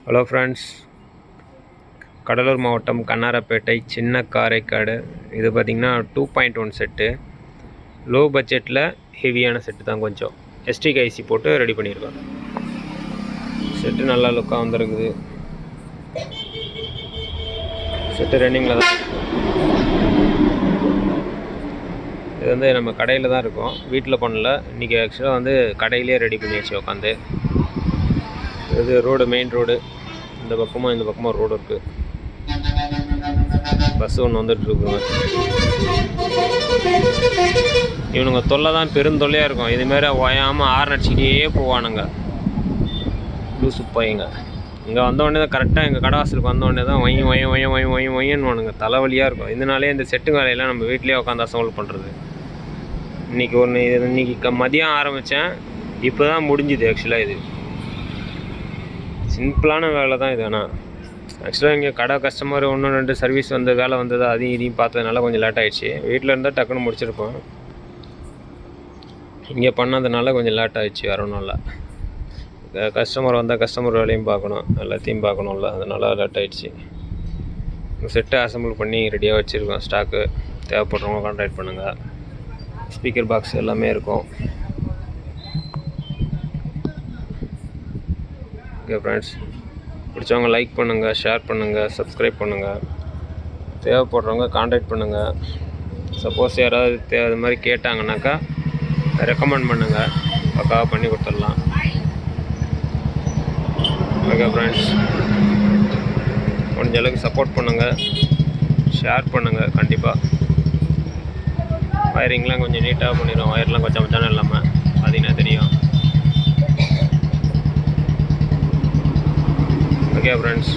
Hello friends, Cuddalore மாவட்டம் கண்ணாரப்பேட்டை சின்ன காரைக்காடு. இது பார்த்திங்கன்னா 2.1 செட்டு. லோ பட்ஜெட்டில் ஹெவியான செட்டு தான். கொஞ்சம் எஸ்டிக் ஐசி போட்டு ரெடி பண்ணியிருக்கோம். செட்டு நல்லா லுக்காக வந்துருக்குது. செட்டு ரன்னிங்கில் தான். இது வந்து நம்ம கடையில் தான் இருக்கோம், வீட்டில் பண்ணல. இன்றைக்கி ஆக்சுவலாக வந்து கடையிலே ரெடி பண்ணி வச்சு உட்காந்து. இது ரோடு, மெயின் ரோடு. இந்த பக்கமாக ரோடு இருக்குது. பஸ்ஸு ஒன்று வந்துட்டுருக்குங்க. இவனுங்க தொல்லை தான் பெருந்தொல்லையாக இருக்கும். இதுமாரி ஓயாமல் ஆறு அடிச்சுக்கிட்டே போவானுங்க, லூசு பையங்க. இங்கே வந்தோடனே தான் கரெக்டாக எங்கள் கடைவாசலுக்கு வந்தோடனே தான் ஒய்யன்னுவானுங்க. தலைவலியாக இருக்கும். இதனாலே இந்த செட்டு வேலையெல்லாம் நம்ம வீட்டிலே உட்காந்து அசம்பிள் பண்ணுறது. இன்றைக்கி மதியம் ஆரம்பித்தேன், இப்போ தான் முடிஞ்சுது. ஆக்சுவலாக இது சிம்பிளான வேலை தான் இது. ஆனால் ஆக்சுவலாக இங்கே கடை கஸ்டமர் 1-2 சர்வீஸ் வந்து வேலை வந்தது, அதையும் இதையும் பார்த்ததுனால கொஞ்சம் லேட் ஆகிடுச்சு. வீட்டில் இருந்தால் டக்குன்னு முடிச்சிருப்போம். இங்கே பண்ணதுனால கொஞ்சம் லேட் ஆகிடுச்சு. வேறு ஒன்றும் இல்லை. கஸ்டமர் வந்தால் கஸ்டமர் வேலையும் பார்க்கணும், எல்லாத்தையும் பார்க்கணும்ல, அதனால் லேட் ஆகிடுச்சு. செட்டை அசம்பிள் பண்ணி ரெடியாக வச்சுருக்கோம். ஸ்டாக்கு தேவைப்படுறவங்க கான்டாக்ட் பண்ணுங்கள். ஸ்பீக்கர் பாக்ஸ் எல்லாமே இருக்கும். ஓகே ஃப்ரெண்ட்ஸ், பிடிச்சவங்க லைக் பண்ணுங்கள், ஷேர் பண்ணுங்கள், சப்ஸ்கிரைப் பண்ணுங்கள். தேவைப்படுறவங்க கான்டாக்ட் பண்ணுங்கள். சப்போஸ் யாராவது அது மாதிரி கேட்டாங்கன்னாக்கா ரெக்கமெண்ட் பண்ணுங்கள், பக்காவாக பண்ணி கொடுத்துடலாம். ஓகே ஃப்ரெண்ட்ஸ், முடிஞ்ச அளவுக்கு சப்போர்ட் பண்ணுங்கள், ஷேர் பண்ணுங்கள். கண்டிப்பாக வயரிங்லாம் கொஞ்சம் நீட்டாக பண்ணிடுவோம். வயர்லாம் கொஞ்சம் மச்சான இல்லாமல், பார்த்தீங்கன்னா தெரியும். Okay friends.